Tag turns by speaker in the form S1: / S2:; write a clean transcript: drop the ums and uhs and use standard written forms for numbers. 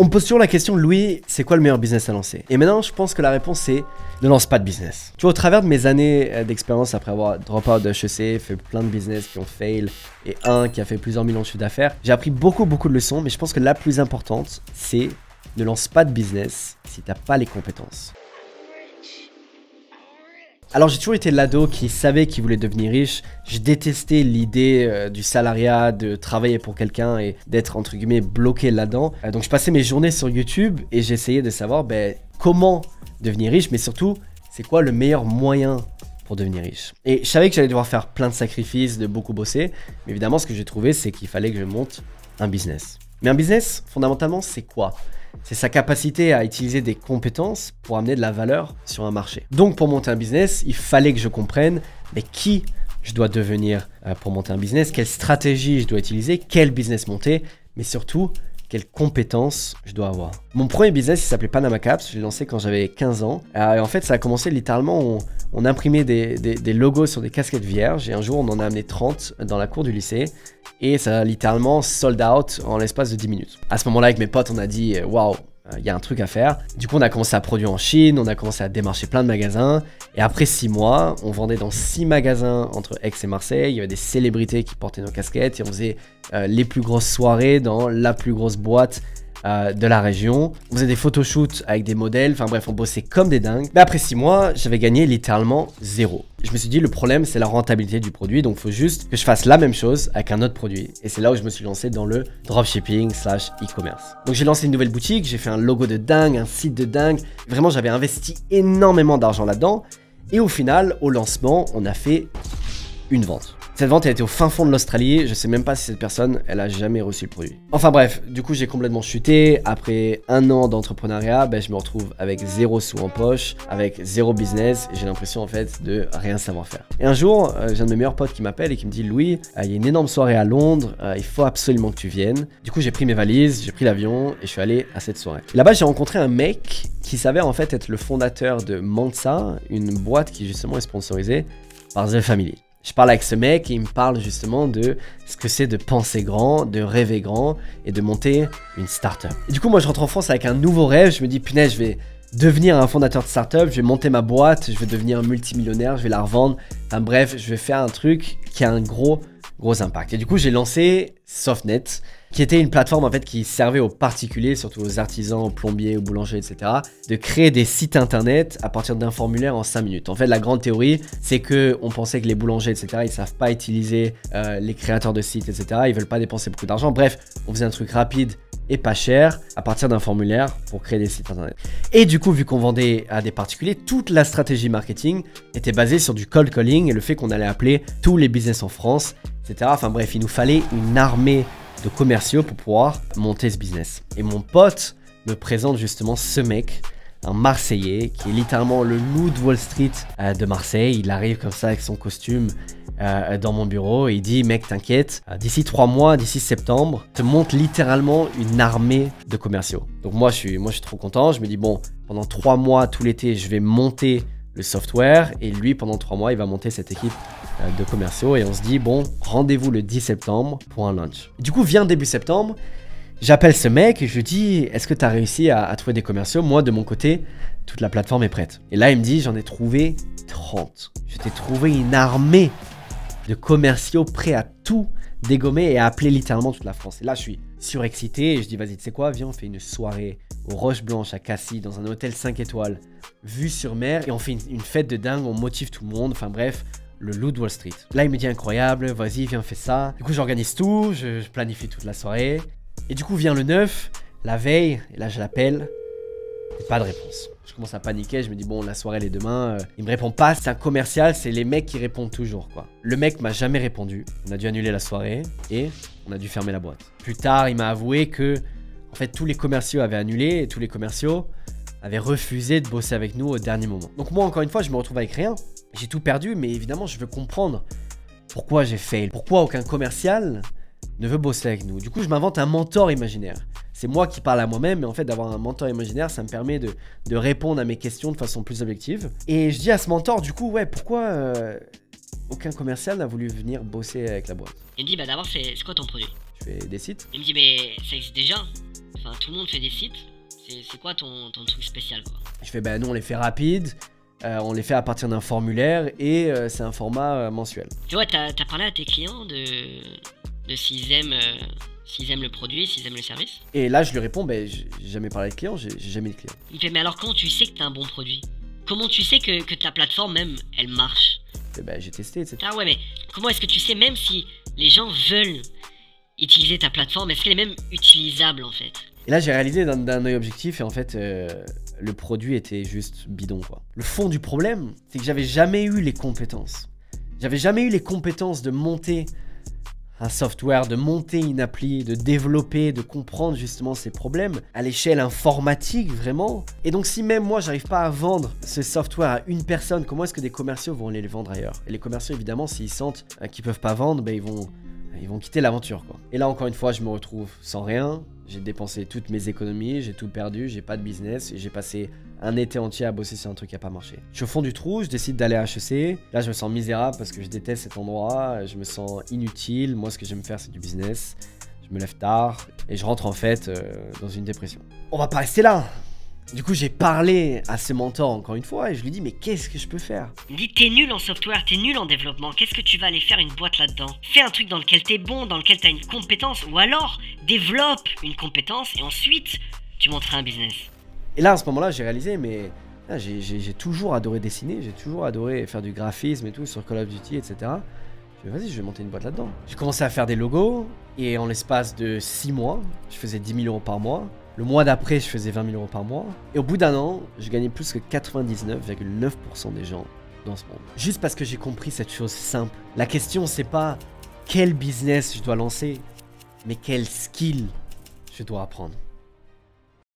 S1: On me pose toujours la question, Louis, c'est quoi le meilleur business à lancer? Et maintenant, je pense que la réponse c'est ne lance pas de business. Tu vois, au travers de mes années d'expérience après avoir drop out de HEC, fait plein de business qui ont fail et un qui a fait plusieurs millions de chiffres d'affaires, j'ai appris beaucoup de leçons, mais je pense que la plus importante, c'est ne lance pas de business si t'as pas les compétences. Alors j'ai toujours été l'ado qui savait qu'il voulait devenir riche. Je détestais l'idée du salariat, de travailler pour quelqu'un et d'être entre guillemets bloqué là-dedans. Donc je passais mes journées sur YouTube et j'essayais de savoir comment devenir riche, mais surtout c'est quoi le meilleur moyen pour devenir riche. Et je savais que j'allais devoir faire plein de sacrifices, de beaucoup bosser. Mais évidemment ce que j'ai trouvé c'est qu'il fallait que je monte un business. Mais un business fondamentalement c'est quoi ? C'est sa capacité à utiliser des compétences pour amener de la valeur sur un marché. Donc pour monter un business, il fallait que je comprenne qui je dois devenir pour monter un business, quelle stratégie je dois utiliser, quel business monter, mais surtout quelles compétences je dois avoir. Mon premier business, il s'appelait Panama Caps, je l'ai lancé quand j'avais 15 ans. Et en fait, ça a commencé littéralement, on imprimait des logos sur des casquettes vierges et un jour, on en a amené 30 dans la cour du lycée. Et ça a littéralement sold out en l'espace de 10 minutes. À ce moment-là, avec mes potes, on a dit waouh, il y a un truc à faire. Du coup, on a commencé à produire en Chine, on a commencé à démarcher plein de magasins. Et après 6 mois, on vendait dans 6 magasins entre Aix et Marseille. Il y avait des célébrités qui portaient nos casquettes et on faisait les plus grosses soirées dans la plus grosse boîte de la région. On faisait des photoshoots avec des modèles, enfin bref, on bossait comme des dingues. Mais après 6 mois, j'avais gagné littéralement 0. Je me suis dit, le problème, c'est la rentabilité du produit, donc il faut juste que je fasse la même chose avec un autre produit. Et c'est là où je me suis lancé dans le dropshipping / e-commerce. Donc j'ai lancé une nouvelle boutique, j'ai fait un logo de dingue, un site de dingue. Vraiment, j'avais investi énormément d'argent là-dedans. Et au final, au lancement, on a fait une vente. Cette vente, elle était au fin fond de l'Australie. Je sais même pas si cette personne, elle a jamais reçu le produit. Enfin bref, du coup, j'ai complètement chuté. Après un an d'entrepreneuriat, je me retrouve avec 0 sous en poche, avec 0 business. J'ai l'impression en fait de rien savoir faire. Et un jour, j'ai un de mes meilleurs potes qui m'appelle et qui me dit, Louis, il y a une énorme soirée à Londres. Il faut absolument que tu viennes. Du coup, j'ai pris mes valises, j'ai pris l'avion et je suis allé à cette soirée. Là-bas, j'ai rencontré un mec qui s'avère en fait être le fondateur de Mansa, une boîte qui justement est sponsorisée par The Family. Je parle avec ce mec et il me parle justement de ce que c'est de penser grand, de rêver grand et de monter une startup. Et du coup, moi, je rentre en France avec un nouveau rêve. Je me dis, punaise, je vais devenir un fondateur de startup, je vais monter ma boîte, je vais devenir multimillionnaire, je vais la revendre. Enfin bref, je vais faire un truc qui a un gros impact. Et du coup, j'ai lancé Softnet, qui était une plateforme en fait qui servait aux particuliers, surtout aux artisans, aux plombiers, aux boulangers, etc., de créer des sites internet à partir d'un formulaire en 5 minutes. En fait, la grande théorie, c'est que on pensait que les boulangers, etc., ils savent pas utiliser les créateurs de sites, etc., ils veulent pas dépenser beaucoup d'argent. Bref, on faisait un truc rapide et pas cher à partir d'un formulaire pour créer des sites internet. Et du coup, vu qu'on vendait à des particuliers, toute la stratégie marketing était basée sur du cold calling et le fait qu'on allait appeler tous les business en France, etc. Enfin bref, il nous fallait une armée de commerciaux pour pouvoir monter ce business. Et mon pote me présente justement ce mec, un Marseillais, qui est littéralement le loup de Wall Street de Marseille. Il arrive comme ça avec son costume dans mon bureau et il dit, mec, t'inquiète, d'ici 3 mois, d'ici septembre, te monte littéralement une armée de commerciaux. Donc moi je suis trop content. Je me dis, bon, pendant 3 mois, tout l'été, je vais monter le software et lui, pendant 3 mois, il va monter cette équipe de commerciaux et on se dit, bon, rendez-vous le 10 septembre pour un lunch. Du coup, vient début septembre, j'appelle ce mec et je lui dis, est-ce que tu as réussi à trouver des commerciaux? Moi, de mon côté, toute la plateforme est prête. Et là, il me dit, j'en ai trouvé 30. Je t'ai trouvé une armée de commerciaux prêts à tout dégommer et à appeler littéralement toute la France. Et là, je suis surexcité et je dis, vas-y, tu sais quoi, viens, on fait une soirée aux Roches Blanches à Cassis, dans un hôtel 5 étoiles, vue sur mer, et on fait une fête de dingue, on motive tout le monde, enfin bref, le loup de Wall Street. Là, il me dit, incroyable, vas-y, viens, fais ça. Du coup, j'organise tout, je planifie toute la soirée. Et du coup, vient le 9, la veille, et là, je l'appelle, et pas de réponse. Je commence à paniquer, je me dis, bon, la soirée, elle est demain. Il me répond pas, c'est un commercial, c'est les mecs qui répondent toujours, quoi. Le mec m'a jamais répondu. On a dû annuler la soirée et on a dû fermer la boîte. Plus tard, il m'a avoué que, en fait, tous les commerciaux avaient annulé et tous les commerciaux avaient refusé de bosser avec nous au dernier moment. Donc moi, encore une fois, je me retrouve avec rien. J'ai tout perdu, mais évidemment, je veux comprendre pourquoi j'ai fail. Pourquoi aucun commercial ne veut bosser avec nous. Du coup, je m'invente un mentor imaginaire. C'est moi qui parle à moi-même, mais en fait, d'avoir un mentor imaginaire, ça me permet de répondre à mes questions de façon plus objective. Et je dis à ce mentor, du coup, ouais, pourquoi aucun commercial n'a voulu venir bosser avec la boîte?
S2: Il me dit, bah d'abord, c'est quoi ton produit?
S1: je fais des sites.
S2: Il me dit, mais ça existe déjà. Enfin, tout le monde fait des sites. C'est quoi ton truc spécial, quoi?
S1: Je fais, bah nous on les fait rapides, on les fait à partir d'un formulaire et c'est un format mensuel.
S2: Tu vois, t'as parlé à tes clients de s'ils aiment le produit, s'ils aiment le service?
S1: Et là je lui réponds, bah j'ai jamais parlé de clients, j'ai jamais de clients.
S2: Il me fait, mais alors comment tu sais que t'as un bon produit? Comment tu sais que ta plateforme même, elle marche?
S1: Et bah j'ai testé, etc.
S2: Ah ouais, mais comment est-ce que tu sais même si les gens veulent utiliser ta plateforme? Est-ce qu'elle est même utilisable en fait?
S1: Et là j'ai réalisé d'un œil objectif et en fait le produit était juste bidon quoi. Le fond du problème, c'est que j'avais jamais eu les compétences. J'avais jamais eu les compétences de monter un software, de monter une appli, de développer, de comprendre justement ces problèmes à l'échelle informatique vraiment. Et donc si même moi j'arrive pas à vendre ce software à une personne, comment est-ce que des commerciaux vont aller les vendre ailleurs? Et les commerciaux évidemment s'ils sentent qu'ils peuvent pas vendre, ben, ils vont quitter l'aventure quoi. Et là encore une fois je me retrouve sans rien, j'ai dépensé toutes mes économies, j'ai tout perdu, j'ai pas de business et j'ai passé un été entier à bosser sur un truc qui a pas marché. Je suis au fond du trou, je décide d'aller à HEC. Là, je me sens misérable parce que je déteste cet endroit, je me sens inutile. Moi, ce que j'aime faire, c'est du business. Je me lève tard et je rentre en fait dans une dépression. On va pas rester là. Du coup, j'ai parlé à ce mentor encore une fois et je lui dis mais qu'est-ce que je peux faire?
S2: Il me dit, t'es nul en software, t'es nul en développement, qu'est-ce que tu vas aller faire une boîte là-dedans? Fais un truc dans lequel t'es bon, dans lequel t'as une compétence, ou alors développe une compétence et ensuite tu monteras un business.
S1: Et là, à ce moment-là, j'ai réalisé, mais j'ai toujours adoré dessiner, j'ai toujours adoré faire du graphisme et tout sur Call of Duty, etc. Je me dis, vas-y, je vais monter une boîte là-dedans. J'ai commencé à faire des logos et en l'espace de 6 mois, je faisais 10 000 € par mois. Le mois d'après, je faisais 20 000 € par mois. Et au bout d'un an, je gagnais plus que 99,9% des gens dans ce monde. Juste parce que j'ai compris cette chose simple. La question, c'est pas quel business je dois lancer, mais quel skill je dois apprendre.